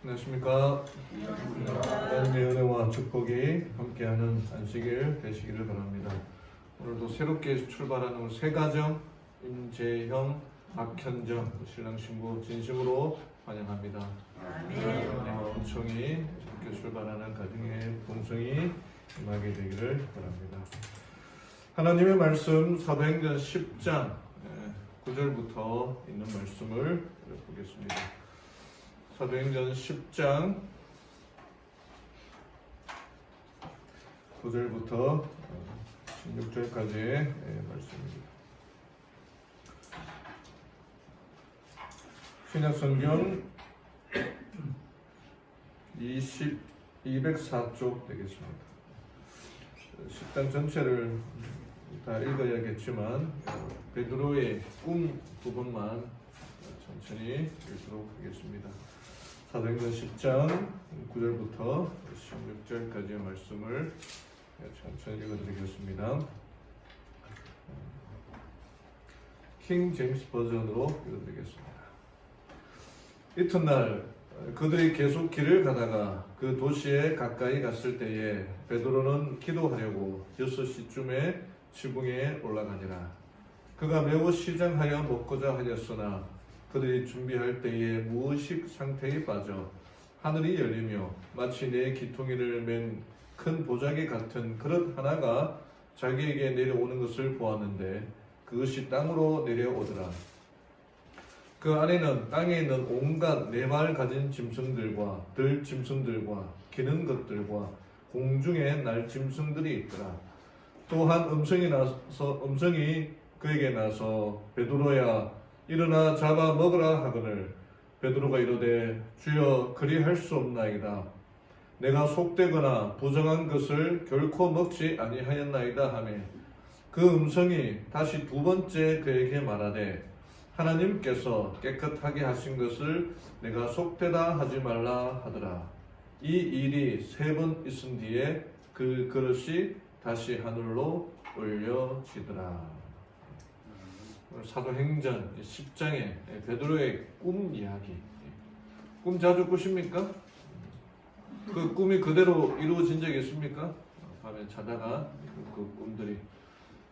안녕하십니까. 하나님의 은혜와 축복이 함께하는 안식일 되시기를 바랍니다. 오늘도 새롭게 출발하는 우리 새 가정 임재형, 박현정 신랑 신부 진심으로 환영합니다. 은혜와 은총이 새롭게 출발하는 가정의 본성이 임하게 되기를 바랍니다. 하나님의 말씀 사도행전 10장 9절부터 있는 말씀을 보겠습니다. 사도행전 10장 9절부터 16절까지의 말씀입니다. 신약성경 204쪽 되겠습니다. 10장 전체를 다 읽어야겠지만 베드로의 꿈 부분만 천천히 읽도록 하겠습니다. 사도행전 10장 9절부터 16절까지의 말씀을 천천히 읽어드리겠습니다. 킹 제임스 버전으로 읽어드리겠습니다. 이튿날 그들이 계속 길을 가다가 그 도시에 가까이 갔을 때에 베드로는 기도하려고 6시쯤에 지붕에 올라가니라. 그가 매우 시장하여 먹고자 하였으나 그들이 준비할 때에 무의식 상태에 빠져 하늘이 열리며 마치 내 기퉁이를 맨 큰 보자기 같은 그릇 하나가 자기에게 내려오는 것을 보았는데 그것이 땅으로 내려오더라. 그 안에는 땅에 있는 온갖 네 발 가진 짐승들과 들 짐승들과 기는 것들과 공중에 날 짐승들이 있더라. 또한 음성이 그에게 나서 베드로야 일어나 잡아 먹으라 하거늘 베드로가 이르되 주여 그리할 수 없나이다. 내가 속되거나 부정한 것을 결코 먹지 아니하였나이다 하매 그 음성이 다시 두 번째 그에게 말하되 하나님께서 깨끗하게 하신 것을 내가 속되다 하지 말라 하더라. 이 일이 3번 있은 뒤에 그 그릇이 다시 하늘로 올려지더라. 사도행전 10장의 베드로의 꿈 이야기. 꿈 자주 꾸십니까? 그 꿈이 그대로 이루어진 적이 있습니까? 밤에 자다가 그 꿈들이.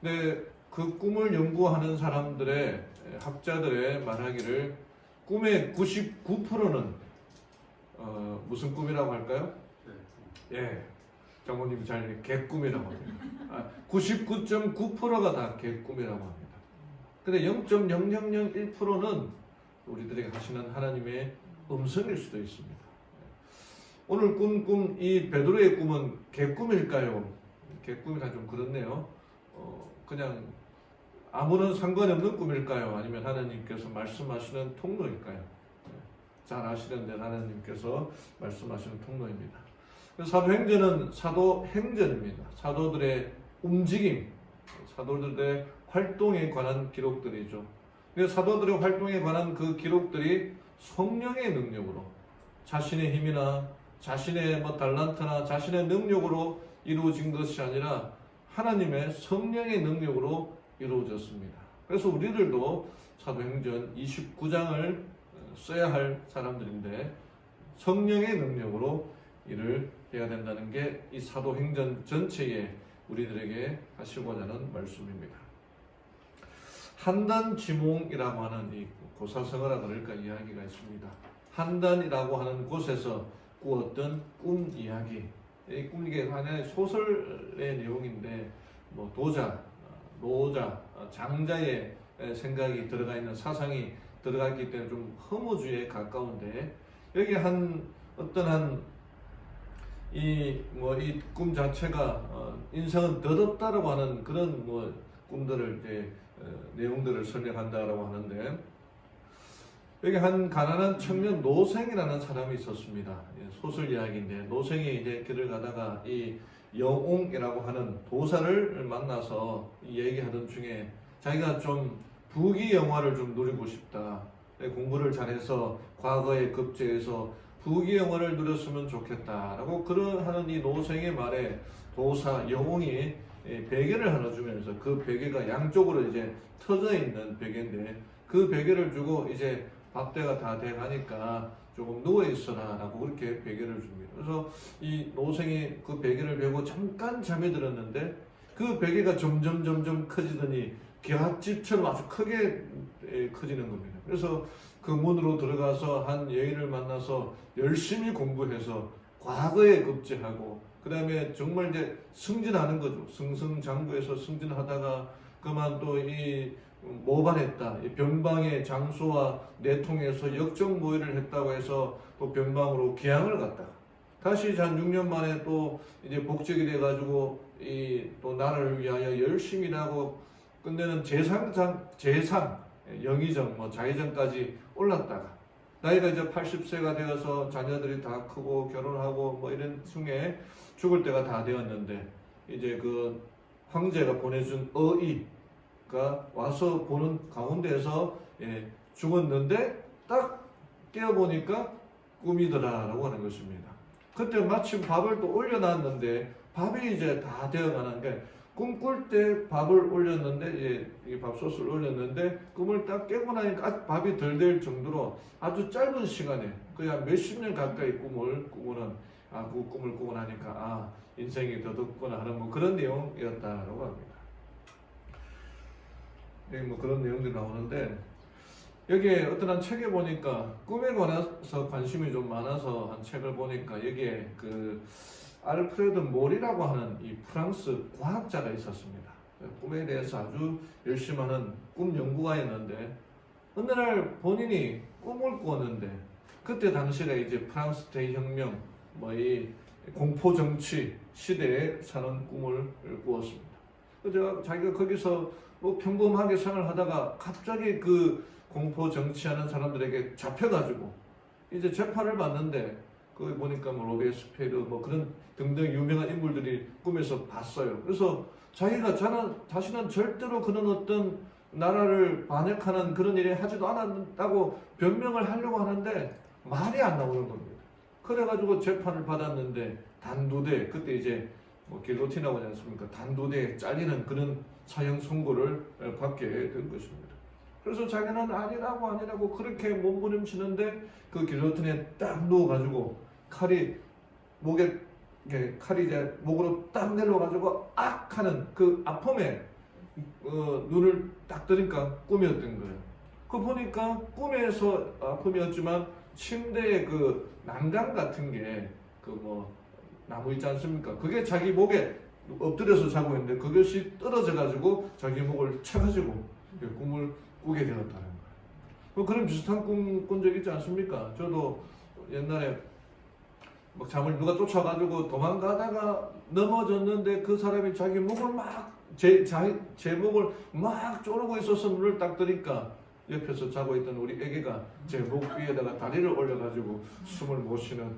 근데 그 꿈을 연구하는 사람들의 학자들의 말하기를 꿈의 99%는 무슨 꿈이라고 할까요? 예, 장모님 잘 개꿈이라고 합니다. 99.9%가 다 개꿈이라고 합니다. 근데 0.0001%는 우리들에게 하시는 하나님의 음성일 수도 있습니다. 오늘 이 베드로의 꿈은 개꿈일까요? 개꿈이가 좀 그렇네요. 그냥 아무런 상관이 없는 꿈일까요? 아니면 하나님께서 말씀하시는 통로일까요? 잘 아시는데 하나님께서 말씀하시는 통로입니다. 사도행전은 사도행전입니다. 사도들의 움직임, 사도들의 활동에 관한 기록들이죠. 사도들의 활동에 관한 그 기록들이 성령의 능력으로 자신의 힘이나 자신의 달란트나 자신의 능력으로 이루어진 것이 아니라 하나님의 성령의 능력으로 이루어졌습니다. 그래서 우리들도 사도행전 29장을 써야 할 사람들인데 성령의 능력으로 일을 해야 된다는 게 이 사도행전 전체에 우리들에게 하시고자 하는 말씀입니다. 한단지몽이라고 하는 이 고사성어라 그럴까 이야기가 있습니다. 한단이라고 하는 곳에서 꾸었던 꿈 이야기. 이 꿈 이게 하나의 소설의 내용인데 도자, 노자, 장자의 생각이 들어가 있는 사상이 들어가 있기 때문에 좀 허무주의에 가까운데 여기 이 꿈 자체가 인생은 더럽다라고 하는 그런 꿈들을 내용들을 설명한다라고 하는데 여기 한 가난한 청년 노생이라는 사람이 있었습니다. 소설 이야기인데 노생이 이제 길을 가다가 이 영웅이라고 하는 도사를 만나서 얘기하던 중에 자기가 좀 부귀 영화를 좀 누리고 싶다. 공부를 잘해서 과거에 급제해서 부귀 영화를 누렸으면 좋겠다라고 하는 이 노생의 말에 도사 영웅이 베개를 하나 주면서 그 베개가 양쪽으로 이제 터져 있는 베개인데 그 베개를 주고 이제 밥때가 다 돼가니까 조금 누워 있어라라고 그렇게 베개를 줍니다. 그래서 이 노생이 그 베개를 베고 잠깐 잠이 들었는데 그 베개가 점점 커지더니 기와집처럼 아주 크게 커지는 겁니다. 그래서 그 문으로 들어가서 한 여인을 만나서 열심히 공부해서 과거에 급제하고 그 다음에 정말 이제 승진하는 거죠. 승승장구해서 승진하다가 그만 또 이 모반했다. 이 변방의 장수와 내통해서 역적모의를 했다고 해서 또 변방으로 기항을 갔다가 다시 한 6년 만에 또 이제 복직이 돼가지고 이 또 나라를 위하여 열심히 일하고 끝내는 재상 영의정, 자의정까지 올랐다가 나이가 이제 80세가 되어서 자녀들이 다 크고 결혼하고 뭐 이런 중에 죽을 때가 다 되었는데 이제 그 황제가 보내준 어이가 와서 보는 가운데에서 죽었는데 딱 깨어보니까 꿈이더라라고 하는 것입니다. 그때 마침 밥을 또 올려놨는데 밥이 이제 다 되어가는 게 꿈꿀 때 밥을 올렸는데 이제 이 밥솥을 올렸는데 꿈을 딱 깨고 나니까 밥이 덜 될 정도로 아주 짧은 시간에 그냥 몇십 년 가까이 꿈을 꾸고는 그 꿈을 꾸고 나니까 인생이 더덥구나 하는 뭐 그런 내용이었다라고 합니다. 여기 뭐 그런 내용들이 나오는데 여기에 어떤 한 책에 보니까 꿈에 관해서 관심이 좀 많아서 한 책을 보니까 여기에 그 알프레드 몰이라고 하는 이 프랑스 과학자가 있었습니다. 꿈에 대해서 아주 열심히 하는 꿈 연구가였는데 어느 날 본인이 꿈을 꾸었는데 그때 당시가 이제 프랑스 대혁명 뭐 이 공포 정치 시대에 사는 꿈을 꾸었습니다. 그래서 자기가 거기서 뭐 평범하게 생활하다가 갑자기 그 공포 정치하는 사람들에게 잡혀가지고 이제 재판을 받는데 거기 보니까 뭐 로베스피에르 뭐 그런 등등 유명한 인물들이 꿈에서 봤어요. 그래서 자기가 자신은 절대로 그런 어떤 나라를 반역하는 그런 일을 하지도 않았다고 변명을 하려고 하는데 말이 안 나오는 겁니다. 그래가지고 재판을 받았는데 단두대 그때 이제 뭐 길로틴이라고 하지 않습니까? 단두대에 잘리는 그런 사형 선고를 받게 된 것입니다. 그래서 자기는 아니라고 그렇게 몸부림치는데 그 길로틴에 딱 누워가지고 칼이 이제 목으로 딱 내려가지고 악 하는 그 아픔에 눈을 딱 뜨니까 꿈이었던 거예요. 그 보니까 꿈에서 아픔이었지만 침대에 그 난간 같은 게 그 뭐 나무 있지 않습니까? 그게 자기 목에 엎드려서 자고 있는데 그것이 떨어져가지고 자기 목을 쳐가지고 꿈을 꾸게 되었다는 거예요. 뭐 그런 비슷한 꿈 꾼 적 있지 않습니까? 저도 옛날에 막 잠을 누가 쫓아가지고 도망가다가 넘어졌는데 그 사람이 자기 목을 제 목을 막 조르고 있어서 눈을 딱 뜨니까 옆에서 자고 있던 우리 애기가 제 목 위에다가 다리를 올려가지고 숨을 못 쉬는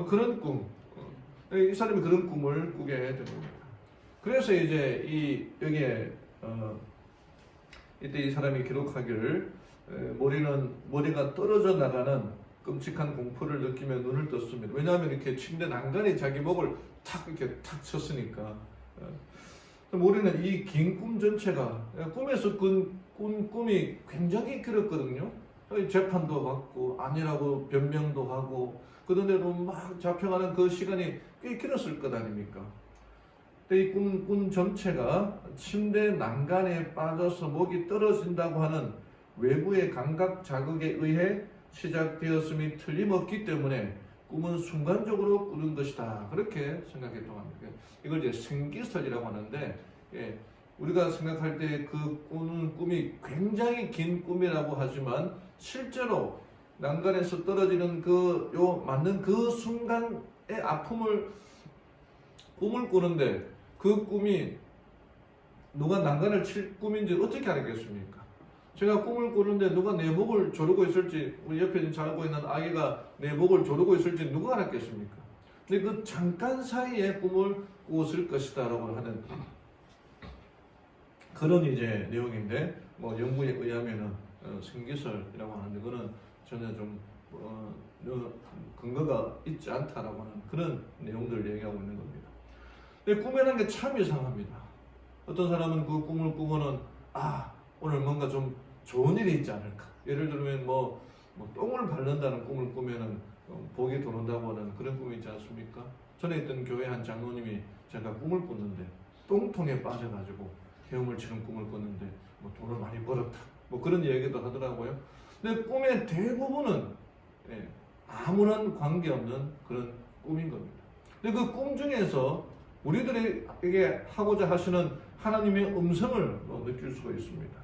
그런 꿈. 이 사람이 그런 꿈을 꾸게 되는 겁니다. 그래서 이제 여기에 이때 이 사람이 기록하기를 머리가 떨어져 나가는 끔찍한 공포를 느끼며 눈을 떴습니다. 왜냐하면 이렇게 침대 난간이 자기 목을 이렇게 탁 쳤으니까. 우리는 이 긴 꿈 전체가 꿈에서 꾼 꿈이 굉장히 길었거든요. 재판도 받고 아니라고 변명도 하고 그런데도 막 잡혀가는 그 시간이 꽤 길었을 것 아닙니까? 이 꿈 전체가 침대 난간에 빠져서 목이 떨어진다고 하는 외부의 감각 자극에 의해 시작되었음이 틀림없기 때문에 꿈은 순간적으로 꾸는 것이다. 그렇게 생각했던 겁니다. 이걸 이제 생기설이라고 하는데 우리가 생각할 때 그 꾸는 꿈이 굉장히 긴 꿈이라고 하지만 실제로 난간에서 떨어지는 맞는 그 순간의 아픔을 꿈을 꾸는데 그 꿈이 누가 난간을 칠 꿈인지 어떻게 알겠습니까? 제가 꿈을 꾸는데 누가 내 목을 조르고 있을지 우리 옆에 자고 있는 아기가 내 목을 조르고 있을지 누가 알았겠습니까? 근데 그 잠깐 사이에 꿈을 꾸었을 것이다 라고 하는 그런 이제 내용인데 뭐 연구에 의하면은 생기설이라고 하는데 그거는 전혀 좀 근거가 있지 않다라고 하는 그런 내용들을 얘기하고 있는 겁니다. 근데 꿈이라는 게 참 이상합니다. 어떤 사람은 그 꿈을 꾸고는 오늘 뭔가 좀 좋은 일이 있지 않을까. 예를 들면 뭐 뭐 똥을 밟는다는 꿈을 꾸면은 복이 들어온다고 하는 그런 꿈이 있지 않습니까? 전에 있던 교회 한 장로님이 제가 꿈을 꿨는데 똥통에 빠져가지고 헤엄을 치는 꿈을 꿨는데 뭐 돈을 많이 벌었다. 뭐 그런 얘기도 하더라고요. 근데 꿈의 대부분은 아무런 관계없는 그런 꿈인 겁니다. 근데 그 꿈 중에서 우리들에게 하고자 하시는 하나님의 음성을 느낄 수가 있습니다.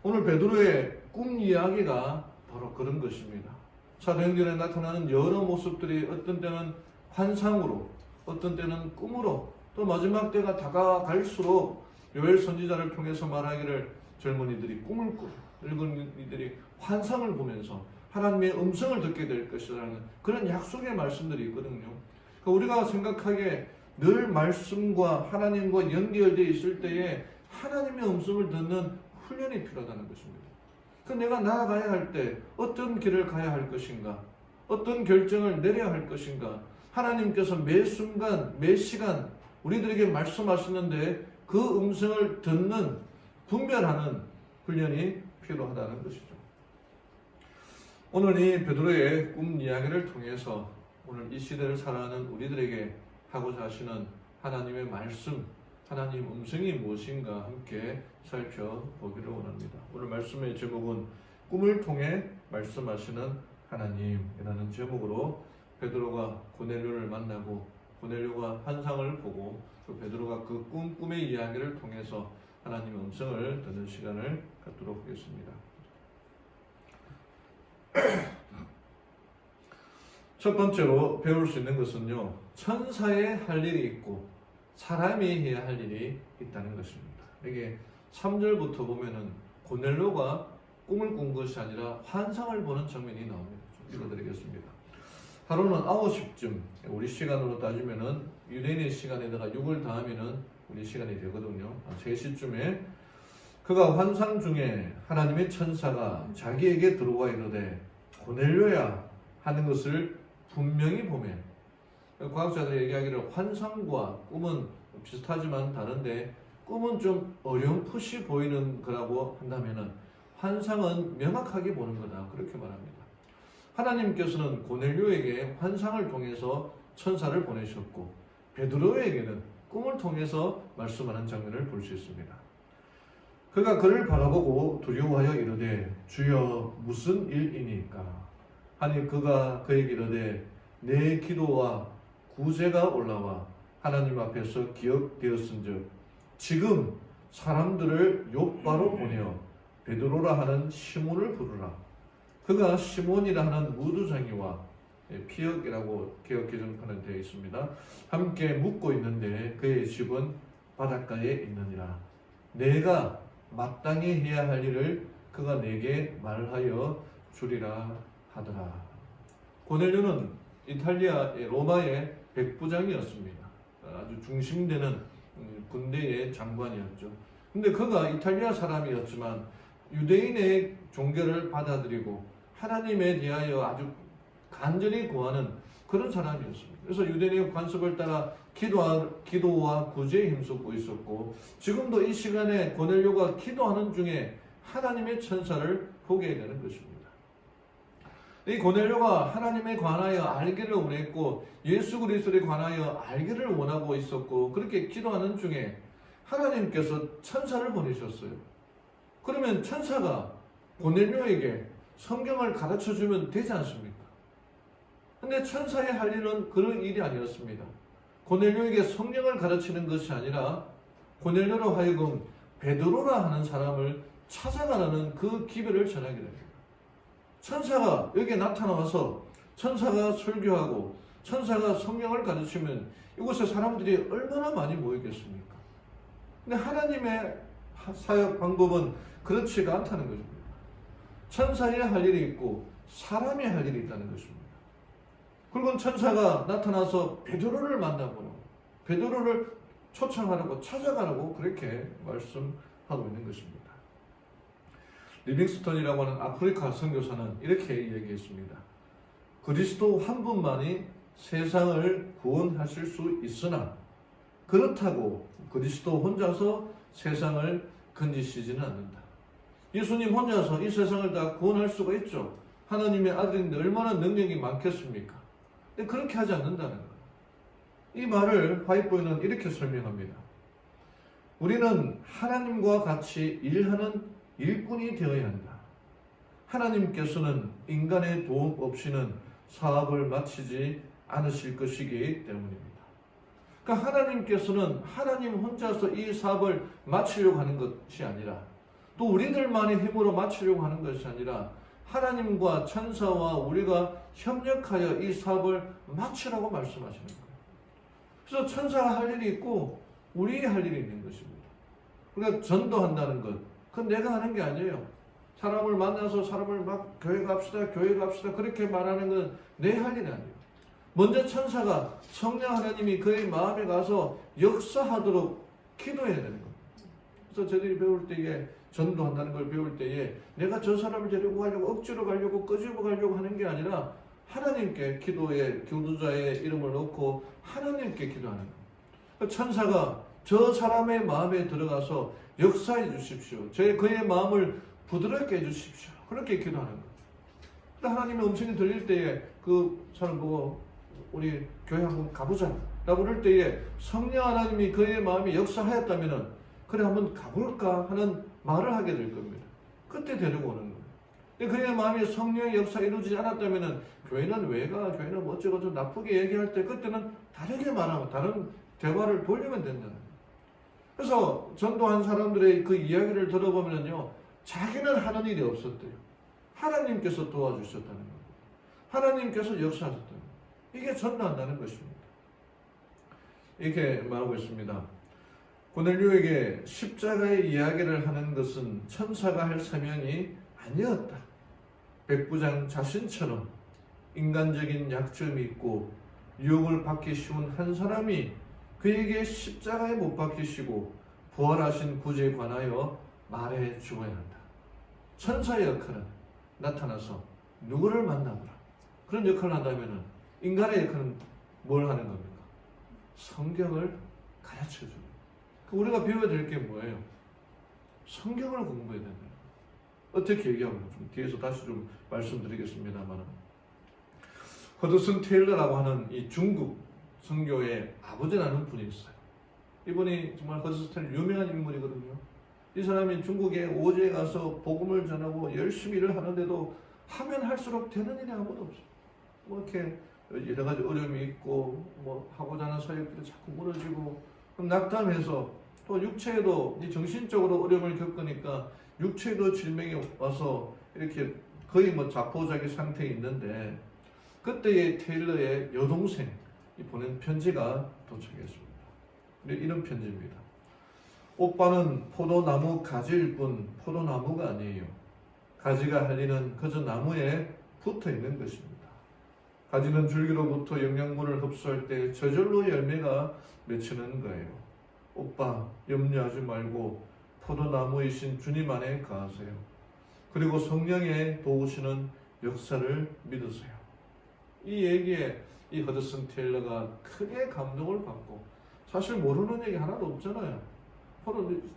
오늘 베드로의 꿈 이야기가 바로 그런 것입니다. 사도행전에 나타나는 여러 모습들이 어떤 때는 환상으로, 어떤 때는 꿈으로, 또 마지막 때가 다가갈수록 요엘 선지자를 통해서 말하기를 젊은이들이 꿈을 꾸고 늙은이들이 환상을 보면서 하나님의 음성을 듣게 될 것이라는 그런 약속의 말씀들이 있거든요. 그러니까 우리가 생각하기에 늘 말씀과 하나님과 연결되어 있을 때에 하나님의 음성을 듣는 훈련이 필요하다는 것입니다. 그 내가 나아가야 할 때 어떤 길을 가야 할 것인가, 어떤 결정을 내려야 할 것인가, 하나님께서 매 순간, 매 시간 우리들에게 말씀하시는데 그 음성을 듣는, 분별하는 훈련이 필요하다는 것이죠. 오늘 이 베드로의 꿈 이야기를 통해서 오늘 이 시대를 살아가는 우리들에게 하고자 하시는 하나님의 말씀, 하나님 음성이 무엇인가 함께 살펴보기를 원합니다. 오늘 말씀의 제목은 꿈을 통해 말씀하시는 하나님이라는 제목으로 베드로가 고넬료를 만나고 고넬료가 환상을 보고 또 베드로가 그 꿈의 이야기를 통해서 하나님의 음성을 듣는 시간을 갖도록 하겠습니다. 첫 번째로 배울 수 있는 것은요, 천사의 할 일이 있고 사람이 해야 할 일이 있다는 것입니다. 이게 3절부터 보면은 고넬료가 꿈을 꾼 것이 아니라 환상을 보는 장면이 나옵니다. 좀 읽어드리겠습니다. 하루는 9시쯤, 우리 시간으로 따지면은 유대인의 시간에다가 6을 더하면은 우리 시간이 되거든요. 3시쯤에 그가 환상 중에 하나님의 천사가 자기에게 들어와 이르되 고넬료야 하는 것을 분명히 보매. 과학자들이 얘기하기를 환상과 꿈은 비슷하지만 다른데 꿈은 좀 어렴풋이 보이는 거라고 한다면은 환상은 명확하게 보는 거다, 그렇게 말합니다. 하나님께서는 고넬료에게 환상을 통해서 천사를 보내셨고 베드로에게는 꿈을 통해서 말씀하는 장면을 볼 수 있습니다. 그가 그를 바라보고 두려워하여 이르되 주여 무슨 일이니까 하니 그가 그에게 이르되 내 기도와 구제가 올라와 하나님 앞에서 기억되었은즉 지금 사람들을 욥바로 보내어 베드로라 하는 시몬을 부르라. 그가 시몬이라 하는 무두장이와 피역이라고 개역개정판에 되어 있습니다. 함께 묵고 있는데 그의 집은 바닷가에 있느니라. 내가 마땅히 해야 할 일을 그가 내게 말하여 주리라 하더라. 고넬료는 이탈리아의 로마의 백부장이었습니다. 아주 중심되는 군대의 장관이었죠. 근데 그가 이탈리아 사람이었지만 유대인의 종교를 받아들이고 하나님에 대하여 아주 간절히 구하는 그런 사람이었습니다. 그래서 유대인의 관습을 따라 기도와 구제에 힘썼고 있었고 지금도 이 시간에 고넬료가 기도하는 중에 하나님의 천사를 보게 되는 것입니다. 이 고넬료가 하나님에 관하여 알기를 원했고 예수 그리스도에 관하여 알기를 원하고 있었고 그렇게 기도하는 중에 하나님께서 천사를 보내셨어요. 그러면 천사가 고넬료에게 성경을 가르쳐주면 되지 않습니까? 근데 천사의 할 일은 그런 일이 아니었습니다. 고넬료에게 성경을 가르치는 것이 아니라 고넬료로 하여금 베드로라 하는 사람을 찾아가라는 그 기별을 전하게 됩니다. 천사가 여기에 나타나와서 천사가 설교하고 천사가 성경을 가르치면 이곳에 사람들이 얼마나 많이 모이겠습니까? 근데 하나님의 사역 방법은 그렇지가 않다는 것입니다. 천사의 할 일이 있고 사람의 할 일이 있다는 것입니다. 그리고 천사가 나타나서 베드로를 만나고 베드로를 초청하라고 찾아가라고 그렇게 말씀하고 있는 것입니다. 리빙스턴이라고 하는 아프리카 선교사는 이렇게 얘기했습니다. 그리스도 한 분만이 세상을 구원하실 수 있으나 그렇다고 그리스도 혼자서 세상을 건지시지는 않는다. 예수님 혼자서 이 세상을 다 구원할 수가 있죠. 하나님의 아들인데 얼마나 능력이 많겠습니까? 근데 그렇게 하지 않는다는 거예요. 이 말을 화이트보이는 이렇게 설명합니다. 우리는 하나님과 같이 일하는 일꾼이 되어야 한다. 하나님께서는 인간의 도움 없이는 사업을 마치지 않으실 것이기 때문입니다. 그러니까 하나님께서는 하나님 혼자서 이 사업을 마치려고 하는 것이 아니라 또 우리들만의 힘으로 마치려고 하는 것이 아니라 하나님과 천사와 우리가 협력하여 이 사업을 마치라고 말씀하시는 거예요. 그래서 천사가 할 일이 있고 우리 할 일이 있는 것입니다. 그러니까 전도한다는 것, 그건 내가 하는 게 아니에요. 사람을 만나서 사람을 막 교회 갑시다 그렇게 말하는 건 내 할 일이 아니에요. 먼저 천사가 성령 하나님이 그의 마음에 가서 역사하도록 기도해야 되는 겁니다. 그래서 저희들이 배울 때에 전도한다는 걸 배울 때에 내가 저 사람을 데리고 가려고 억지로 가려고 끄집어 가려고 하는 게 아니라 하나님께 기도에 교도자의 이름을 넣고 하나님께 기도하는 거예요. 천사가 저 사람의 마음에 들어가서 역사해 주십시오. 그의 마음을 부드럽게 해 주십시오. 그렇게 기도하는 거예요. 하나님의 음성이 들릴 때에 그 사람 보고 우리 교회 한번 가보자 라고 그럴 때에 성령 하나님이 그의 마음에 역사하였다면 그래 한번 가볼까 하는 말을 하게 될 겁니다. 그때 데리고 오는 거예요. 근데 그의 마음에 성령의 역사가 이루어지지 않았다면 교회는 왜 가? 교회는 뭐 어쩌고저쩌고 나쁘게 얘기할 때 그때는 다르게 말하고 다른 대화를 돌리면 된다는 거예요. 그래서 전도한 사람들의 그 이야기를 들어보면요, 자기는 하는 일이 없었대요. 하나님께서 도와주셨다는 거예요. 하나님께서 역사하셨다는 거예요. 이게 전도한다는 것입니다. 이렇게 말하고 있습니다. 고넬료에게 십자가의 이야기를 하는 것은 천사가 할 사명이 아니었다. 백부장 자신처럼 인간적인 약점이 있고 유혹을 받기 쉬운 한 사람이 그에게 십자가에 못 박히시고 부활하신 구주에 관하여 말해 주어야 한다. 천사의 역할은 나타나서 누구를 만나보라. 그런 역할을 한다면 인간의 역할은 뭘 하는 겁니까? 성경을 가르쳐주는. 우리가 배워야 될 게 뭐예요? 성경을 공부해야 된다. 어떻게 얘기하면 좀 뒤에서 다시 좀 말씀드리겠습니다만, 허드슨 테일러라고 하는 이 중국 선교의 아버지라는 분이 있어요. 이분이 정말 허드슨 테일러 유명한 인물이거든요. 이 사람이 중국에 오지에 가서 복음을 전하고 열심히 일을 하는데도 하면 할수록 되는 일이 아무도 없어요. 뭐 이렇게 여러 가지 어려움이 있고 뭐 하고자 하는 사역들이 자꾸 무너지고 그럼 낙담해서 또 육체에도 정신적으로 어려움을 겪으니까 육체에도 질병이 와서 이렇게 거의 뭐 자포자기 상태에 있는데 그때의 테일러의 여동생이 보낸 편지가 도착했습니다. 이런 편지입니다. 오빠는 포도나무 가지일 뿐 포도나무가 아니에요. 가지가 할 일은 그저 나무에 붙어 있는 것입니다. 가지는 줄기로부터 영양분을 흡수할 때 저절로 열매가 맺히는 거예요. 오빠 염려하지 말고 포도나무이신 주님 안에 가하세요. 그리고 성령의 도우시는 역사를 믿으세요. 이 얘기에 이 허드슨 테일러가 크게 감동을 받고, 사실 모르는 얘기 하나도 없잖아요.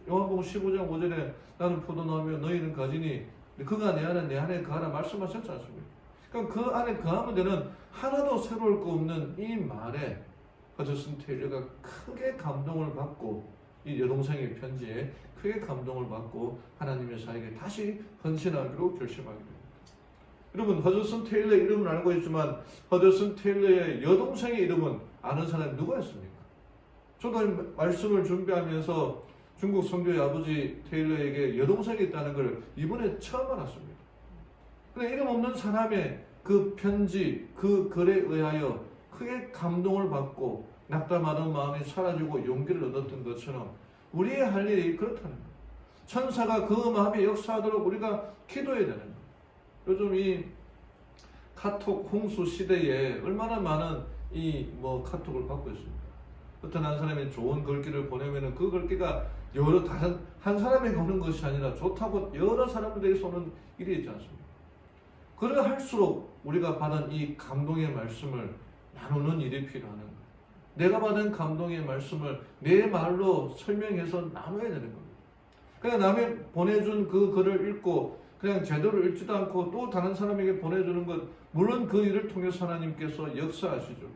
요한복음 15장 5절에 나는 포도나무며 너희는 가지니 그가 내 안에 거하라 말씀하셨지 않습니까? 그러니까 그 안에 거하면 되는 하나도 새로울 거 없는 이 말에 허드슨 테일러가 크게 감동을 받고 이 여동생의 편지에 크게 감동을 받고 하나님의 사역에 다시 헌신하기로 결심하게 됩니다. 여러분, 허드슨 테일러의 이름은 알고 있지만 허드슨 테일러의 여동생의 이름은 아는 사람이 누구였습니까? 저도 말씀을 준비하면서 중국 선교의 아버지 테일러에게 여동생이 있다는 걸 이번에 처음 알았습니다. 근데 이름 없는 사람의 그 편지, 그 글에 의하여 크게 감동을 받고 낙담하던 마음이 사라지고 용기를 얻었던 것처럼 우리의 할 일이 그렇다는 거예요. 천사가 그 마음에 역사하도록 우리가 기도해야 되는 거예요. 요즘 이 카톡 홍수 시대에 얼마나 많은 카톡을 받고 있습니다. 어떤 한 사람이 좋은 글귀를 보내면은 그 글귀가 한 사람에게 오는 것이 아니라 좋다고 여러 사람들에게서 오는 일이 있지 않습니까? 그러할수록 우리가 받은 이 감동의 말씀을 나누는 일이 필요한 거예요. 내가 받은 감동의 말씀을 내 말로 설명해서 나눠야 되는 겁니다. 그러니까 남이 보내준 그 글을 읽고 그냥 제대로 읽지도 않고 또 다른 사람에게 보내주는 것, 물론 그 일을 통해서 하나님께서 역사하시죠.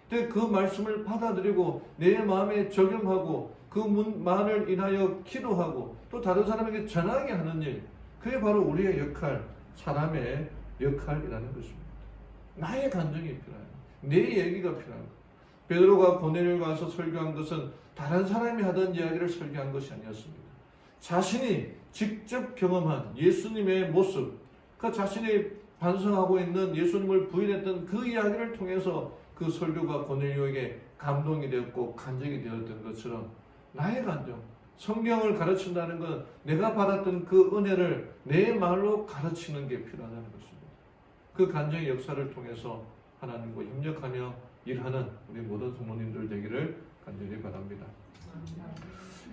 근데 그 말씀을 받아들이고 내 마음에 적용하고 그 말을 인하여 기도하고 또 다른 사람에게 전하게 하는 일, 그게 바로 우리의 역할, 사람의 역할이라는 것입니다. 나의 감정이 필요해요. 내 얘기가 필요한 거예요. 베드로가 고넬료에 가서 설교한 것은 다른 사람이 하던 이야기를 설교한 것이 아니었습니다. 자신이 직접 경험한 예수님의 모습, 그 자신이 반성하고 있는 예수님을 부인했던 그 이야기를 통해서 그 설교가 고넬료에게 감동이 되었고 간증이 되었던 것처럼 나의 감정, 성경을 가르친다는 건 내가 받았던 그 은혜를 내 말로 가르치는 게 필요하다는 것입니다. 그 간증의 역사를 통해서 하나님과 협력하며 일하는 우리 모든 성도님들 되기를 간절히 바랍니다.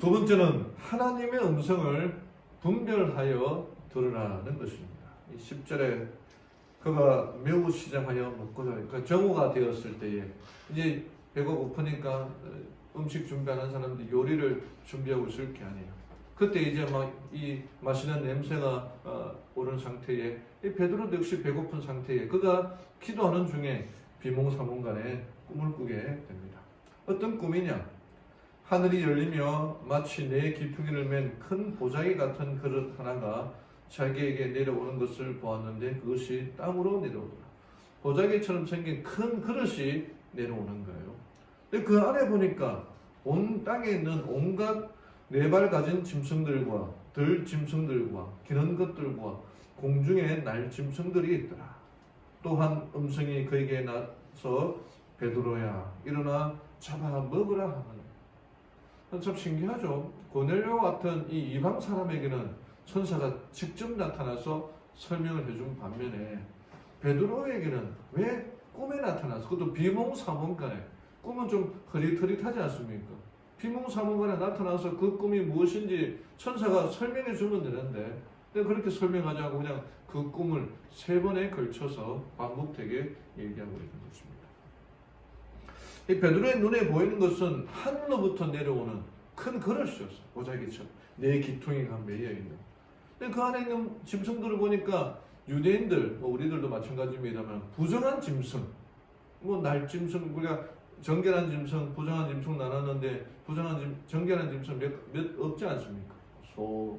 두 번째는 하나님의 음성을 분별하여 들으라는 것입니다. 10절에 그가 매우 시장하여 먹고자, 그러니까 정오가 되었을 때에 이제 배가 고프니까 음식 준비하는 사람들이 요리를 준비하고 있을 게 아니에요. 그때 이제 막 이 맛있는 냄새가 오른 상태에 이 베드로 역시 배고픈 상태에 그가 기도하는 중에 비몽사몽간에 꿈을 꾸게 됩니다. 어떤 꿈이냐? 하늘이 열리며 마치 내 기퉁이를 맨 큰 보자기 같은 그릇 하나가 자기에게 내려오는 것을 보았는데 그것이 땅으로 내려오더라. 보자기처럼 생긴 큰 그릇이 내려오는 거예요. 근데 그 안에 보니까 온 땅에 있는 온갖 네 발 가진 짐승들과 들 짐승들과 기는 것들과 공중에 날 짐승들이 있더라. 또한 음성이 그에게 나서 베드로야 일어나 잡아 먹으라 하는. 참 신기하죠. 고넬료 같은 이 이방 사람에게는 천사가 직접 나타나서 설명을 해준 반면에 베드로에게는 왜 꿈에 나타나서, 그것도 비몽사몽간에, 꿈은 좀 흐릿흐릿하지 않습니까? 비몽사몽간에 나타나서 그 꿈이 무엇인지 천사가 설명해 주면 되는데 그렇게 설명하지 않고 그냥 그 꿈을 3번에 걸쳐서 반복되게 얘기하고 있는 것입니다. 이 베드로의 눈에 보이는 것은 하늘로부터 내려오는 큰 그릇이었어요. 보자기처럼 네 기퉁이가 매여 있는. 근데 그 안에 있는 짐승들을 보니까 유대인들, 우리들도 마찬가지입니다만 부정한 짐승, 날짐승, 우리가 정결한 짐승, 부정한 짐승 나눴는데 정결한 짐승 몇 없지 않습니까? 소,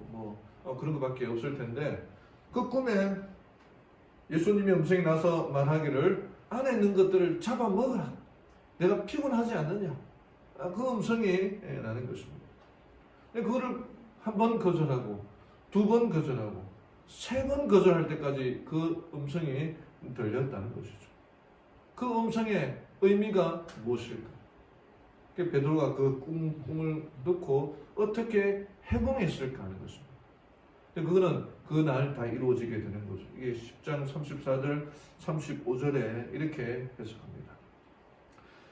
그런 것밖에 없을 텐데 그 꿈에 예수님의 음성이 나서 말하기를 안에 있는 것들을 잡아 먹으라. 내가 피곤하지 않느냐? 그 음성이 나는 것입니다. 그거를 한 번 거절하고 2번 거절하고 3번 거절할 때까지 그 음성이 들렸다는 것이죠. 그 음성의 의미가 무엇일까? 베드로가 그 꿈을 듣고 어떻게 해몽했을까 하는 것입니다. 그거는 그날 다 이루어지게 되는 거죠. 이게 10장 34절 35절에 이렇게 해석합니다.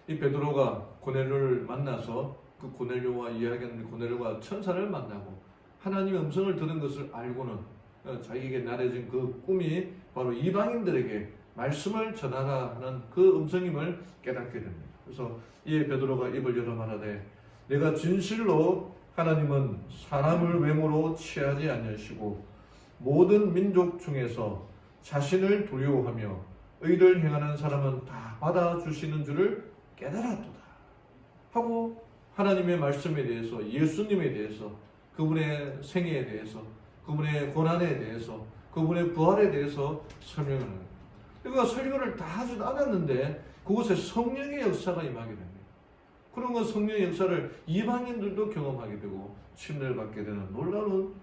이 베드로가 고넬료를 만나서 그 고넬료와 이야기하는 고넬료가 천사를 만나고 하나님의 음성을 들은 것을 알고는 자기에게 나려진 그 꿈이 바로 이방인들에게 말씀을 전하라 하는 그 음성임을 깨닫게 됩니다. 그래서 이에 베드로가 입을 열어 말하되 내가 진실로 하나님은 사람을 외모로 취하지 아니하시고 모든 민족 중에서 자신을 두려워하며 의를 행하는 사람은 다 받아주시는 줄을 깨달았도다 하고 하나님의 말씀에 대해서, 예수님에 대해서, 그분의 생애에 대해서, 그분의 고난에 대해서, 그분의 부활에 대해서 설명을 합니다. 그가 설교를 다 하지도 않았는데 그곳에 성령의 역사가 임하게 됩니다. 그런 건 성령의 역사를 이방인들도 경험하게 되고 침례를 받게 되는 놀라운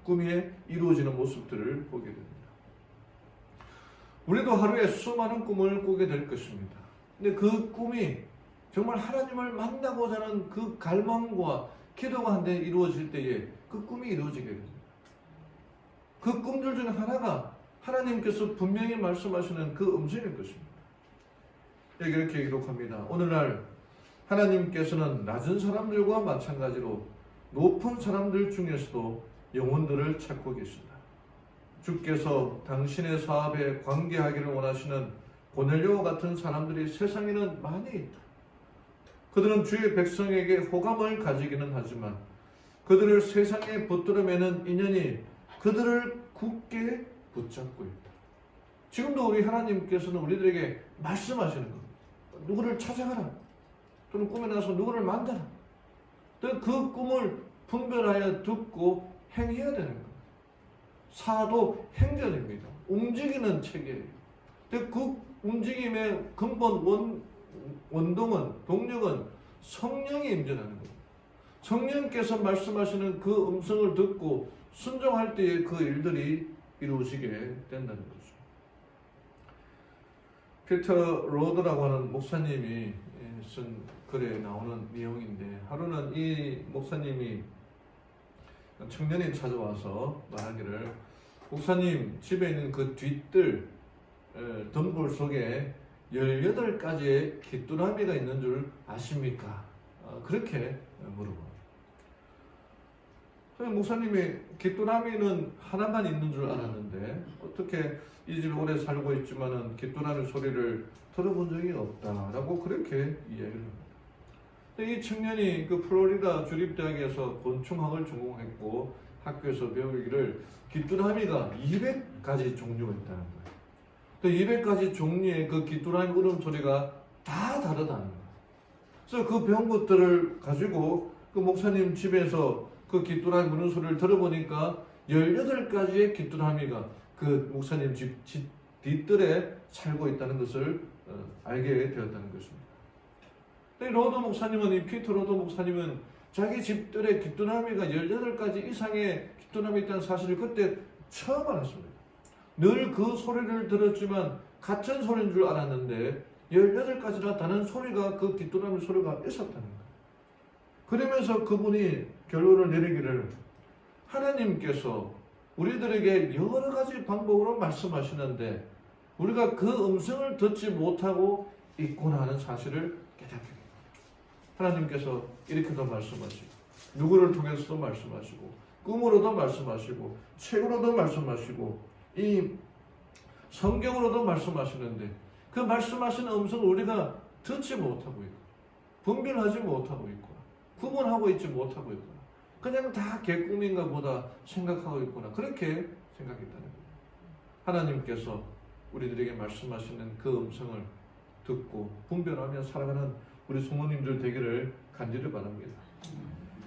꿈에 이루어지는 모습들을 보게 됩니다. 우리도 하루에 수많은 꿈을 꾸게 될 것입니다. 근데 그 꿈이 정말 하나님을 만나고자 하는 그 갈망과 기도가 한데 이루어질 때에 그 꿈이 이루어지게 됩니다. 그 꿈들 중에 하나가 하나님께서 분명히 말씀하시는 그 음성일 것입니다. 여기 이렇게 기록합니다. 오늘날 하나님께서는 낮은 사람들과 마찬가지로 높은 사람들 중에서도 영혼들을 찾고 계신다. 주께서 당신의 사업에 관계하기를 원하시는 고넬료와 같은 사람들이 세상에는 많이 있다. 그들은 주의 백성에게 호감을 가지기는 하지만 그들을 세상에 붙들어매는 인연이 그들을 굳게 붙잡고 있다. 지금도 우리 하나님께서는 우리들에게 말씀하시는 겁니다. 누구를 찾아가라. 또는 꿈에 나서 누구를 만나라. 또 그 꿈을 분별하여 듣고 행해야 되는 겁니다. 사도 행전입니다. 움직이는 체계예요. 그 움직임의 근본 원동은, 동력은 성령이 임전하는 겁니다. 성령께서 말씀하시는 그 음성을 듣고 순종할 때에 그 일들이 이루어지게 된다는 거죠. 피터 로드라고 하는 목사님이 쓴 글에 나오는 내용인데, 하루는 이 목사님이 청년이 찾아와서 말하기를, 목사님, 집에 있는 그 뒷뜰 덤불 속에 18가지의 귀뚜라미가 있는 줄 아십니까? 그렇게 물어봅니다. 목사님이 귀뚜라미는 하나만 있는 줄 알았는데 어떻게 이 집에 오래 살고 있지만은 귀뚜라미 소리를 들어본 적이 없다라고 그렇게 이야기를 합니다. 이 청년이 그 플로리다 주립대학에서 곤충학을 전공했고 학교에서 배우기를 귀뚜라미가 200가지 종류가 있다는 거예요. 또 200가지 종류의 그 귀뚜라미 울음소리가 다 다르다는 거예요. 그래서 그 배운 것들을 가지고 그 목사님 집에서 그 귀뚜라미 울음소리를 들어보니까 18가지의 귀뚜라미가 그 목사님 집 뒷뜰에 살고 있다는 것을 알게 되었다는 것입니다. 로드 목사님은, 이 피터 로드 목사님은 자기 집들에 귀뚜라미가 18가지 이상의 귀뚜라미 있다는 사실을 그때 처음 알았습니다. 늘 그 소리를 들었지만 같은 소리인 줄 알았는데 18가지나 다른 소리가, 그 귀뚜라미 소리가 있었다는 거예요. 그러면서 그분이 결론을 내리기를, 하나님께서 우리들에게 여러 가지 방법으로 말씀하시는데 우리가 그 음성을 듣지 못하고 있구나 하는 사실을 깨닫게 됩니다. 하나님께서 이렇게도 말씀하시고, 누구를 통해서도 말씀하시고, 꿈으로도 말씀하시고, 책으로도 말씀하시고, 이 성경으로도 말씀하시는데 그 말씀하시는 음성을 우리가 듣지 못하고 있고, 분별하지 못하고 있고, 구분하고 있지 못하고 있구나. 그냥 다 개꿈인가 보다 생각하고 있구나. 그렇게 생각했다는 거예요. 하나님께서 우리들에게 말씀하시는 그 음성을 듣고 분별하며 살아가는 우리 성도님들 되기를 간절히 바랍니다.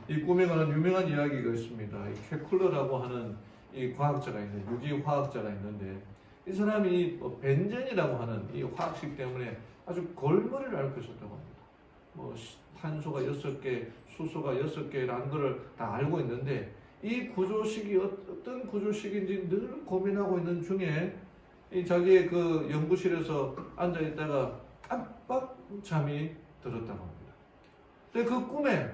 이 꿈에 관한 유명한 이야기가 있습니다. 이 케쿨러라고 하는 이 과학자가 있는데, 유기화학자가 있는데, 이 사람이 벤젠이라고 하는 이 화학식 때문에 아주 골머리를 앓고 있었다고 합니다. 탄소가 6개, 수소가 6개라는 것을 다 알고 있는데 이 구조식이 어떤 구조식인지 늘 고민하고 있는 중에 이 자기의 그 연구실에서 앉아 있다가 깜빡 잠이 들었다고 합니다. 근데 그 꿈에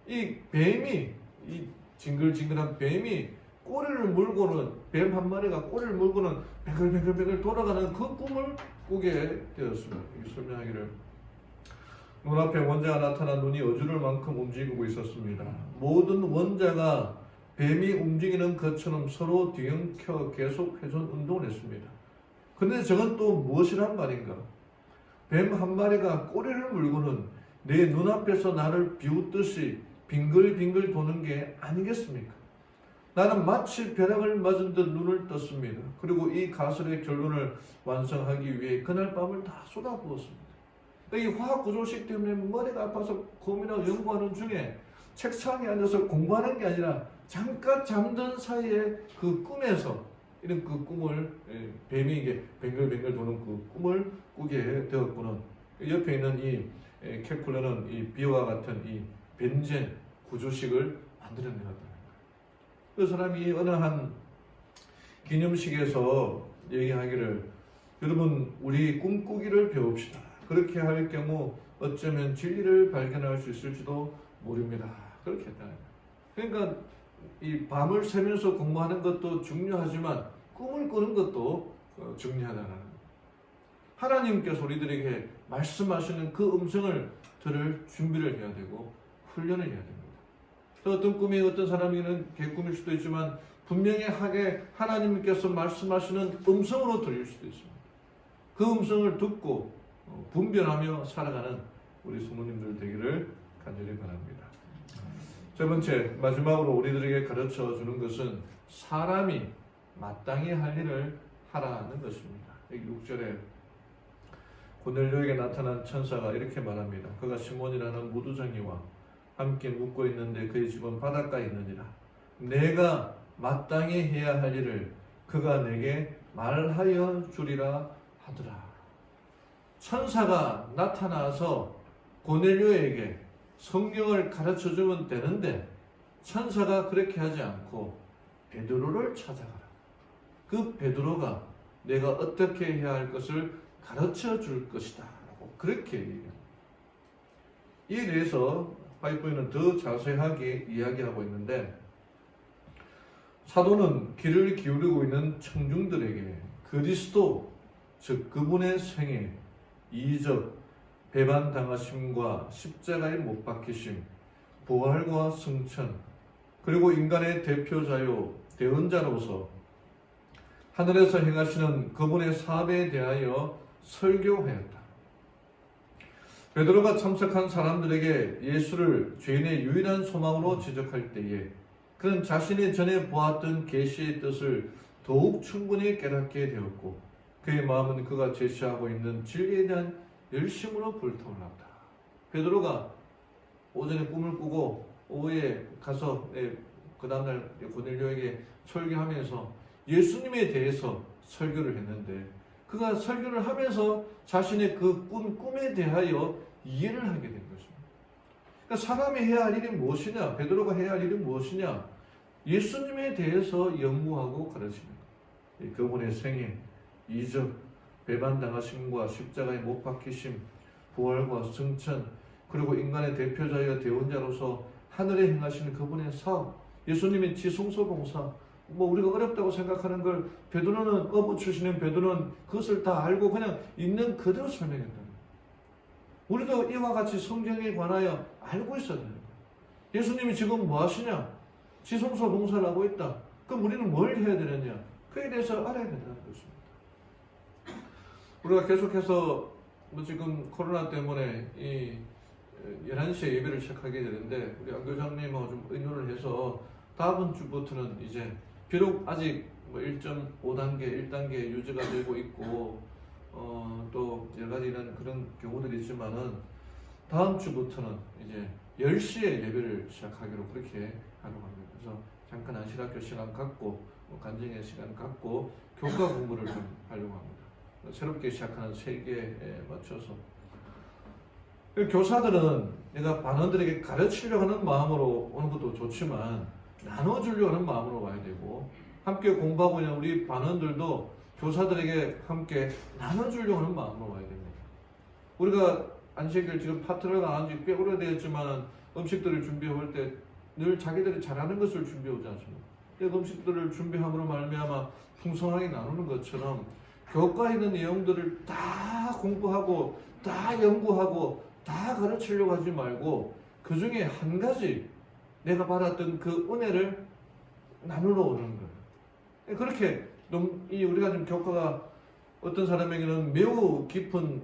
이 뱀이, 이 징글징글한 뱀이 꼬리를 물고는, 뱀 한 마리가 꼬리를 물고는 뱅글뱅글뱅글 돌아가는 그 꿈을 꾸게 되었습니다. 이 설명하기를, 눈앞에 원자가 나타나 눈이 어지러울 만큼 움직이고 있었습니다. 모든 원자가 뱀이 움직이는 것처럼 서로 뒤엉켜 계속 회전 운동을 했습니다. 그런데 저건 또 무엇이란 말인가? 뱀 한 마리가 꼬리를 물고는 내 눈앞에서 나를 비웃듯이 빙글빙글 도는 게 아니겠습니까? 나는 마치 벼락을 맞은 듯 눈을 떴습니다. 그리고 이 가설의 결론을 완성하기 위해 그날 밤을 다 쏟아부었습니다. 이 화학 구조식 때문에 머리가 아파서 고민하고 연구하는 중에 책상에 앉아서 공부하는 게 아니라 잠깐 잠든 사이에 그 꿈에서 이런 그 꿈을, 뱀이 이게 뱅글뱅글 도는 그 꿈을 꾸게 되었구나. 옆에 있는 이 케플러는 이 비와 같은 이 벤젠 구조식을 만들어내었다는 거예요. 그 사람이 어느 한 기념식에서 얘기하기를, 여러분 우리 꿈꾸기를 배웁시다. 그렇게 할 경우 어쩌면 진리를 발견할 수 있을지도 모릅니다. 그렇게 했다는 거예요. 그러니까 이 밤을 새면서 공부하는 것도 중요하지만 꿈을 꾸는 것도 중요하다는 거예요. 하나님께서 우리들에게 말씀하시는 그 음성을 들을 준비를 해야 되고 훈련을 해야 됩니다. 또 어떤 꿈이 어떤 사람에게는 개꿈일 수도 있지만 분명히 하나님께서 말씀하시는 음성으로 들릴 수도 있습니다. 그 음성을 듣고 분별하며 살아가는 우리 성도님들 되기를 간절히 바랍니다. 세 번째, 마지막으로 우리들에게 가르쳐 주는 것은 사람이 마땅히 할 일을 하라는 것입니다. 여기 6절에 고넬료에게 나타난 천사가 이렇게 말합니다. 그가 시몬이라는 무두장이와 함께 묵고 있는데 그의 집은 바닷가에 있느니라. 내가 마땅히 해야 할 일을 그가 내게 말하여 주리라 하더라. 천사가 나타나서 고넬료에게 성경을 가르쳐 주면 되는데 천사가 그렇게 하지 않고 베드로를 찾아가라. 그 베드로가 내가 어떻게 해야 할 것을 가르쳐 줄 것이다 라고 그렇게 얘기합니다. 이에 대해서 파이프에는 더 자세하게 이야기하고 있는데, 사도는 귀를 기울이고 있는 청중들에게 그리스도, 즉 그분의 생애, 이적, 배반당하심과 십자가에 못 박히심, 부활과 승천, 그리고 인간의 대표자요 대언자로서 하늘에서 행하시는 그분의 사업에 대하여 설교하였다. 베드로가 참석한 사람들에게 예수를 죄인의 유일한 소망으로 지적할 때에 그는 자신이 전에 보았던 계시의 뜻을 더욱 충분히 깨닫게 되었고, 그의 마음은 그가 제시하고 있는 진리에 대한 열심으로 불타올랐다. 베드로가 오전에 꿈을 꾸고 오후에 가서 그 다음날 고넬료에게 설교하면서 예수님에 대해서 설교를 했는데, 그가 설교를 하면서 자신의 그 꿈에 대하여 이해를 하게 된 것입니다. 그러니까 사람이 해야 할 일이 무엇이냐, 베드로가 해야 할 일이 무엇이냐, 예수님에 대해서 연구하고 가르치는 것. 그분의 생애, 이적, 배반당하심과 십자가에 못 박히심, 부활과 승천, 그리고 인간의 대표자여 대원자로서 하늘에 행하시는 그분의 사업, 예수님의 지성소 봉사, 우리가 어렵다고 생각하는 걸 베드로는, 어부 출신인 베드로는 그것을 다 알고 그냥 있는 그대로 설명했다는 거예요. 우리도 이와 같이 성경에 관하여 알고 있어야 되는 거예요. 예수님이 지금 뭐 하시냐? 지성소 봉사를 하고 있다. 그럼 우리는 뭘 해야 되느냐? 그에 대해서 알아야 된다는 것입니다. 우리가 계속해서 지금 코로나 때문에 이 11시에 예배를 시작하게 되는데, 우리 안교장님하고 좀 의논을 해서 다음 주부터는 이제 비록 아직 1.5단계, 1단계 유지가 되고 있고 또 여러 가지 이런 그런 경우들이 있지만은 다음 주부터는 이제 10시에 예배를 시작하기로 그렇게 하려고 합니다. 그래서 잠깐 안식학교 시간 갖고 간증의 시간 갖고 교과 공부를 좀 하려고 합니다. 새롭게 시작하는 세계에 맞춰서. 교사들은 내가 반원들에게 가르치려고 하는 마음으로 오는 것도 좋지만 나눠주려고 하는 마음으로 와야 되고, 함께 공부하고 있는 우리 반원들도 교사들에게 함께 나눠주려고 하는 마음으로 와야 됩니다. 우리가 안식일 지금 파트너가 나온 지 꽤 오래되었지만 음식들을 준비해 올 때 늘 자기들이 잘하는 것을 준비해 오지 않습니까? 그 음식들을 준비함으로 말미암아 풍성하게 나누는 것처럼 교과에 있는 내용들을 다 공부하고 다 연구하고 다 가르치려고 하지 말고 그 중에 한 가지 내가 받았던 그 은혜를 나누러 오는 거예요. 그렇게 우리가 지금 교과가 어떤 사람에게는 매우 깊은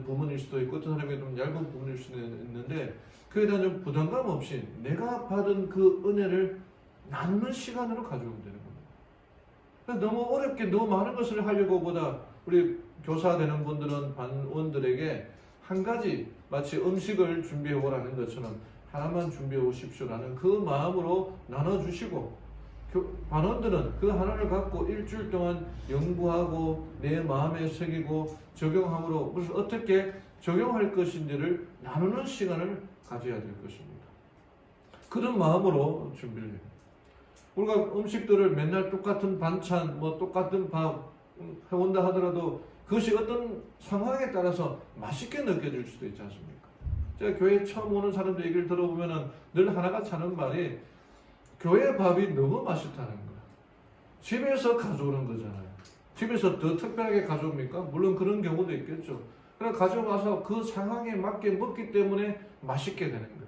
부분일 수도 있고 어떤 사람에게는 좀 얇은 부분일 수도 있는데, 그에 대한 좀 부담감 없이 내가 받은 그 은혜를 나누는 시간으로 가져오면 되는 겁니다. 너무 어렵게 너무 많은 것을 하려고 보다 우리 교사 되는 분들은 반원들에게 한 가지, 마치 음식을 준비해 오라는 것처럼 하나만 준비해 오십시오라는 그 마음으로 나눠주시고, 반원들은 그 하나를 갖고 일주일 동안 연구하고 내 마음에 새기고 적용함으로 그래서 어떻게 적용할 것인지를 나누는 시간을 가져야 될 것입니다. 그런 마음으로 준비를 해요. 우리가 음식들을 맨날 똑같은 반찬, 똑같은 밥 해온다 하더라도 그것이 어떤 상황에 따라서 맛있게 느껴질 수도 있지 않습니까? 제가 교회 처음 오는 사람들 얘기를 들어보면은 늘 하나가 차는 말이 교회 밥이 너무 맛있다는 거야. 집에서 가져오는 거잖아요. 집에서 더 특별하게 가져옵니까? 물론 그런 경우도 있겠죠. 그래서 가져와서 그 상황에 맞게 먹기 때문에 맛있게 되는 거예요.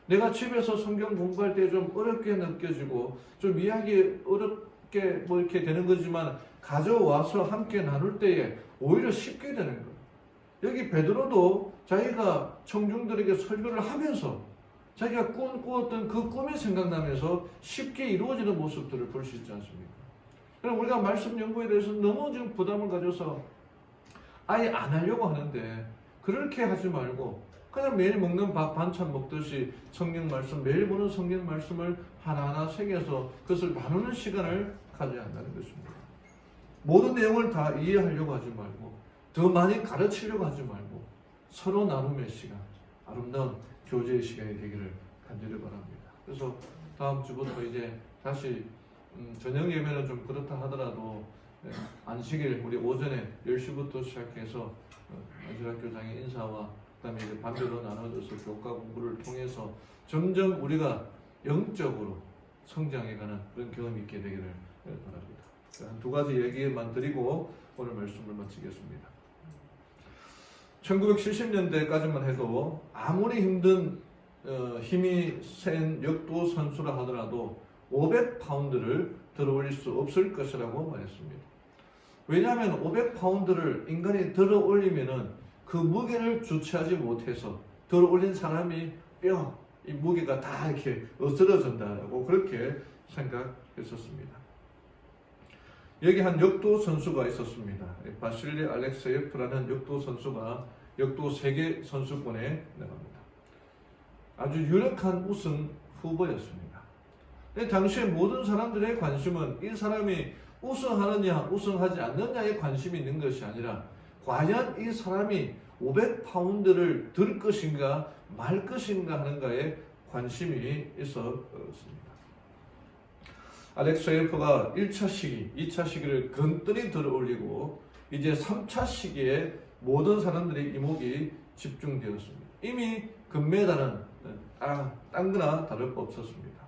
내가 집에서 성경 공부할 때 좀 어렵게 느껴지고 좀 이해하기 어렵게 이렇게 되는 거지만 가져와서 함께 나눌 때에 오히려 쉽게 되는 거예요. 여기 베드로도 자기가 청중들에게 설교를 하면서 자기가 꾸었던 그 꿈이 생각나면서 쉽게 이루어지는 모습들을 볼 수 있지 않습니까? 그럼 우리가 말씀 연구에 대해서 너무 지금 부담을 가져서 아예 안 하려고 하는데 그렇게 하지 말고 그냥 매일 먹는 밥 반찬 먹듯이 성경 말씀, 매일 보는 성경 말씀을 하나하나 새겨서 그것을 나누는 시간을 가져야 한다는 것입니다. 모든 내용을 다 이해하려고 하지 말고 더 많이 가르치려고 하지 말고 서로 나눔의 시간, 아름다운 교제의 시간이 되기를 간절히 바랍니다. 그래서 다음 주부터 이제 다시 저녁 예배는 좀 그렇다 하더라도 안식일 우리 오전에 10시부터 시작해서 안식학교장의 인사와 그다음에 이제 반별로 나눠져서 교과 공부를 통해서 점점 우리가 영적으로 성장해가는 그런 경험이 있게 되기를 바랍니다. 한 두 가지 얘기만 드리고 오늘 말씀을 마치겠습니다. 1970년대까지만 해도 아무리 힘이 센 역도 선수라 하더라도 500파운드를 들어올릴 수 없을 것이라고 말했습니다. 왜냐하면 500파운드를 인간이 들어올리면은 그 무게를 주체하지 못해서 들어올린 사람이 이 무게가 다 이렇게 어스러진다고 그렇게 생각했었습니다. 여기 한 역도 선수가 있었습니다. 바실리 알렉세예프라는 역도 선수가 역도 세계 선수권에 나갑니다. 아주 유력한 우승 후보였습니다. 당시에 모든 사람들의 관심은 이 사람이 우승하느냐 우승하지 않느냐에 관심이 있는 것이 아니라 과연 이 사람이 500파운드를 들 것인가 말 것인가 하는가에 관심이 있었습니다. 알렉세예프가 1차 시기, 2차 시기를 건ጥ리 들어올리고 이제 3차 시기에 모든 사람들의 이목이 집중되었습니다. 이미 금메달은 딴 거나 다를 거 없었습니다.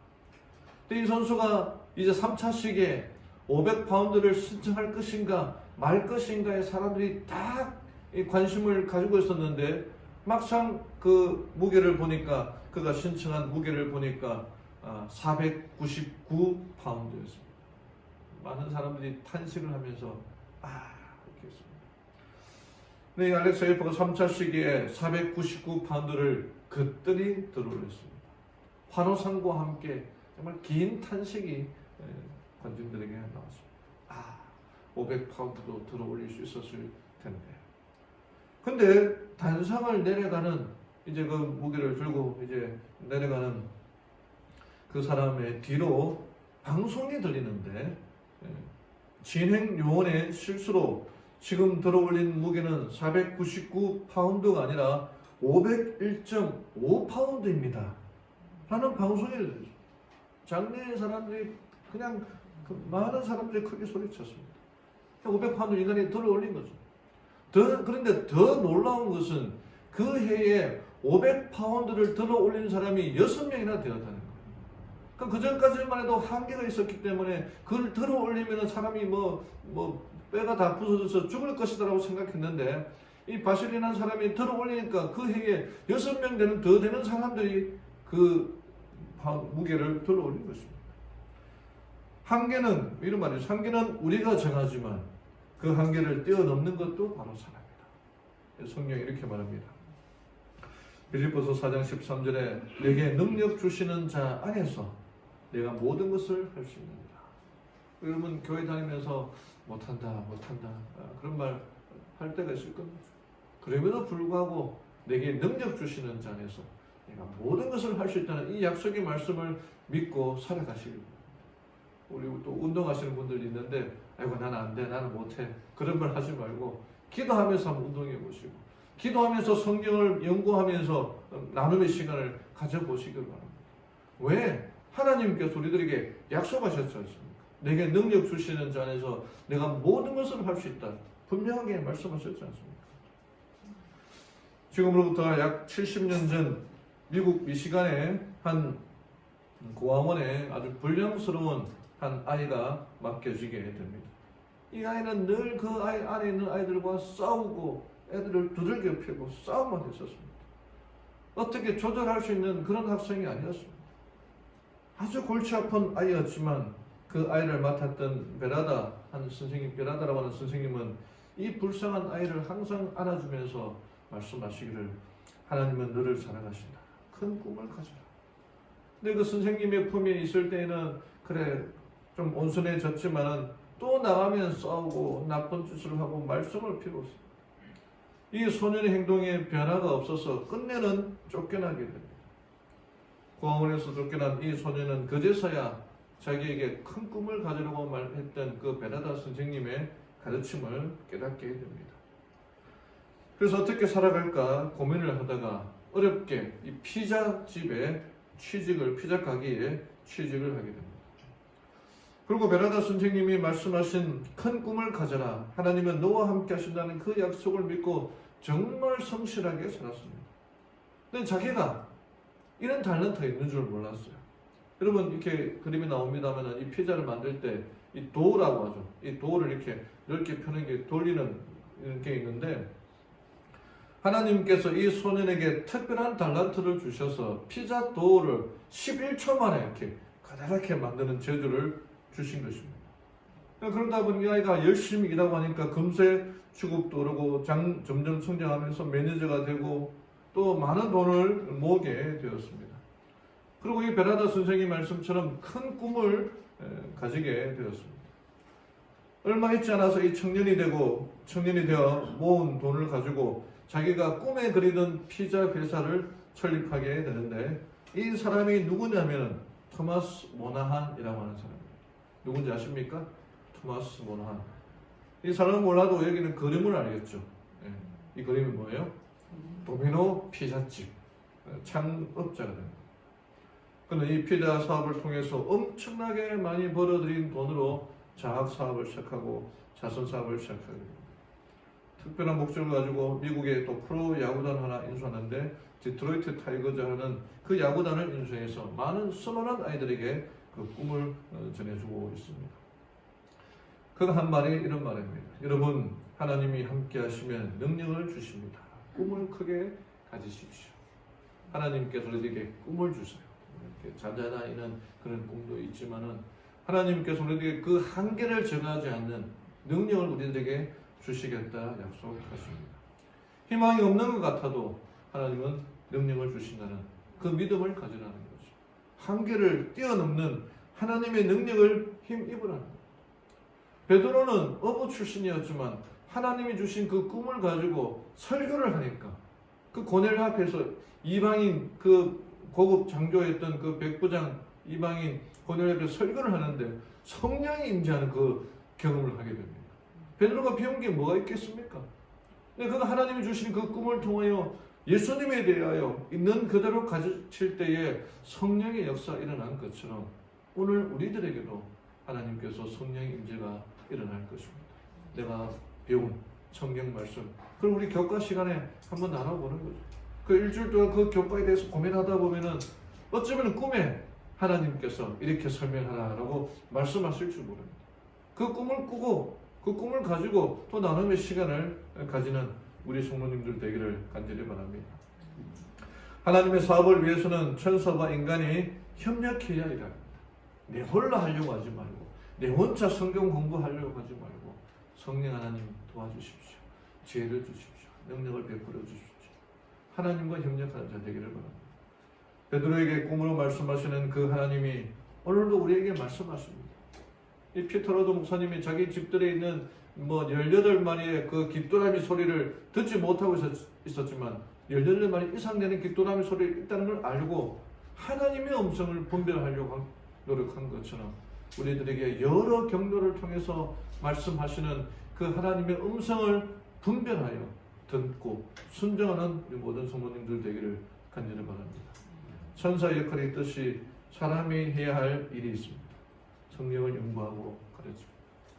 이 선수가 이제 3차 시기에 500파운드를 신청할 것인가 말 것인가에 사람들이 다 관심을 가지고 있었는데 막상 그 무게를 보니까 그가 신청한 무게를 보니까 499파운드였습니다. 많은 사람들이 탄식을 하면서 이렇게 했습니다. 네, 알렉세예프가 3차 시기에 499파운드를 그뜰이 들어올렸습니다. 환호성과 함께 정말 긴 탄식이 관중들에게 나왔습니다. 500파운드도 들어올릴 수 있었을 텐데. 근데 단상을 내려가는 이제 그 무게를 들고 이제 내려가는 그 사람의 뒤로 방송이 들리는데 진행 요원의 실수로 지금 들어올린 무게는 499파운드가 아니라 501.5파운드입니다. 라는 방송이 들렸어요. 장내의 사람들이 그냥 많은 사람들이 크게 소리쳤습니다. 500파운드 인간이 들어올린 거죠. 그런데 더 놀라운 것은 그 해에 500파운드를 들어올린 사람이 6명이나 되었다는 거예요. 그 전까지만 해도 한계가 있었기 때문에 그걸 들어올리면 사람이 뼈가 다 부서져서 죽을 것이다라고 생각했는데 이 바실리라는 사람이 들어올리니까 그 해에 6명 더 되는 사람들이 그 무게를 들어올린 것입니다. 한계는 이런 말이죠. 한계는 우리가 정하지만 그 한계를 뛰어넘는 것도 바로 사람이다. 성경이 이렇게 말합니다. 빌립보서 4장 13절에 내게 능력 주시는 자 안에서 내가 모든 것을 할 수 있느니라. 여러분 교회 다니면서 못한다 그런 말 할 때가 있을 겁니다. 그럼에도 불구하고 내게 능력 주시는 자 안에서 내가 모든 것을 할 수 있다는 이 약속의 말씀을 믿고 살아가시길 바랍니다. 우리 또 운동하시는 분들이 있는데 아이고 나는 안 돼, 나는 못해 그런 말 하지 말고 기도하면서 한번 운동해 보시고 기도하면서 성경을 연구하면서 나눔의 시간을 가져보시길 바랍니다. 왜? 하나님께서 우리들에게 약속하셨지 않습니까? 내게 능력 주시는 자 안에서 내가 모든 것을 할 수 있다. 분명하게 말씀하셨지 않습니까? 지금으로부터 약 70년 전 미국 미시간의 한 고아원에 아주 불량스러운 한 아이가 맡겨지게 됩니다. 이 아이는 늘 그 아이 안에 있는 아이들과 싸우고 애들을 두들겨 패고 싸움만 했었습니다. 어떻게 조절할 수 있는 그런 학생이 아니었습니다. 아주 골치 아픈 아이였지만 그 아이를 맡았던 베라다라고 하는 선생님은 이 불쌍한 아이를 항상 안아주면서 말씀하시기를 하나님은 너를 사랑하신다. 큰 꿈을 가져라. 근데 그 선생님의 품에 있을 때에는 그래 좀 온순해졌지만은 또 나가면 싸우고 나쁜 짓을 하고 말썽을 피우고 이 소년의 행동에 변화가 없어서 끝내는 쫓겨나게 됩니다. 고아원에서 쫓겨난 이 소년은 그제서야 자기에게 큰 꿈을 가지려고 말했던 그 베나다 선생님의 가르침을 깨닫게 됩니다. 그래서 어떻게 살아갈까 고민을 하다가 어렵게 이 피자집에 피자 가게에 취직을 하게 됩니다. 그리고 베나다 선생님이 말씀하신 큰 꿈을 가져라, 하나님은 너와 함께 하신다는 그 약속을 믿고 정말 성실하게 살았습니다. 근데 자기가 이런 탤런트가 있는 줄 몰랐어요. 여러분 이렇게 그림이 나옵니다만 이 피자를 만들 때 이 도우라고 하죠. 이 도우를 이렇게 넓게 펴는 게 돌리는 게 있는데 하나님께서 이 소년에게 특별한 탤런트를 주셔서 피자 도우를 11초 만에 이렇게 가다랗게 만드는 재주를 주신 것입니다. 그러다 보니 이 아이가 열심히 일하고 하니까 금세 수급도 오르고 점점 성장하면서 매니저가 되고 또 많은 돈을 모으게 되었습니다. 그리고 이 베나다 선생님 말씀처럼 큰 꿈을 가지게 되었습니다. 얼마 있지 않아서 이 청년이 되어 모은 돈을 가지고 자기가 꿈에 그리던 피자 회사를 설립하게 되는데 이 사람이 누구냐면 토마스 모나한이라고 하는 사람입니다. 누군지 아십니까? 토마스 모나한. 이 사람은 몰라도 여기는 그림을 알겠죠. 이 그림이 뭐예요? 도미노 피자집 창업자가 됩니다. 그는 이 피자 사업을 통해서 엄청나게 많이 벌어들인 돈으로 자학 사업을 시작하고 자선 사업을 시작하게 됩니다. 특별한 목적을 가지고 미국의 또 프로 야구단 하나 인수하는데 디트로이트 타이거즈라는 그 야구단을 인수해서 수많은 아이들에게 그 꿈을 전해주고 있습니다. 그가 한 말이 이런 말입니다. 여러분, 하나님이 함께 하시면 능력을 주십니다. 꿈을 크게 가지십시오. 하나님께서 우리에게 꿈을 주세요. 이렇게 잔잔하이는 그런 꿈도 있지만은 하나님께서 우리에게 그 한계를 정하지 않는 능력을 우리들에게 주시겠다 약속하십니다. 희망이 없는 것 같아도 하나님은 능력을 주신다는 그 믿음을 가지라는 거죠. 한계를 뛰어넘는 하나님의 능력을 힘입으라는 거예요. 베드로는 어부 출신이었지만 하나님이 주신 그 꿈을 가지고 설교를 하니까 그 고넬 앞에서 이방인 그 고급 장교였던 그 백부장 이방인 고넬 앞에서 설교를 하는데 성령이 임재하는 그 경험을 하게 됩니다. 베드로가 배운 게 뭐가 있겠습니까? 근데 그가 하나님이 주신 그 꿈을 통하여 예수님에 대하여 있는 그대로 가르칠 때에 성령의 역사가 일어난 것처럼 오늘 우리들에게도 하나님께서 성령의 임재가 일어날 것입니다. 내가 배운 성경 말씀, 그리고 우리 교과 시간에 한번 나눠보는 거죠. 그 일주일 동안 그 교과에 대해서 고민하다 보면은 어쩌면 꿈에 하나님께서 이렇게 설명하라라고 말씀하실 줄 모릅니다. 그 꿈을 꾸고 그 꿈을 가지고 또 나눔의 시간을 가지는 우리 성도님들 되기를 간절히 바랍니다. 하나님의 사업을 위해서는 천사와 인간이 협력해야 합니다. 내 홀로 하려고 하지 말고 내 혼자 성경 공부하려고 하지 말고 성령 하나님 도와주십시오. 지혜를 주십시오. 능력을 베풀어 주십시오. 하나님과 협력하는 자 되기를 바랍니다. 베드로에게 꿈으로 말씀하시는 그 하나님이 오늘도 우리에게 말씀하십니다. 이 피터로드 목사님이 자기 집들에 있는 18마리의 그 깃도라미 소리를 듣지 못하고 있었지만 18마리 이상 되는 깃도라미 소리가 있다는 걸 알고 하나님의 음성을 분별하려고 노력한 것처럼 우리들에게 여러 경로를 통해서 말씀하시는 그 하나님의 음성을 분별하여 듣고 순종하는 우리 모든 성도님들 되기를 간절히 바랍니다. 천사의 역할이 있듯이 사람이 해야 할 일이 있습니다. 성경을 연구하고 가르치고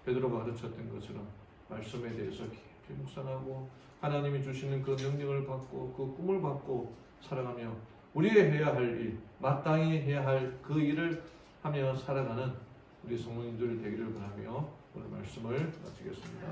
베드로가 가르쳤던 것처럼 말씀에 대해서 깊이 묵상하고 하나님이 주시는 그 능력을 받고 그 꿈을 받고 살아가며 우리의 해야 할 일, 마땅히 해야 할 그 일을 하며 살아가는 우리 성도님들 되기를 바라며 오늘 말씀을 마치겠습니다.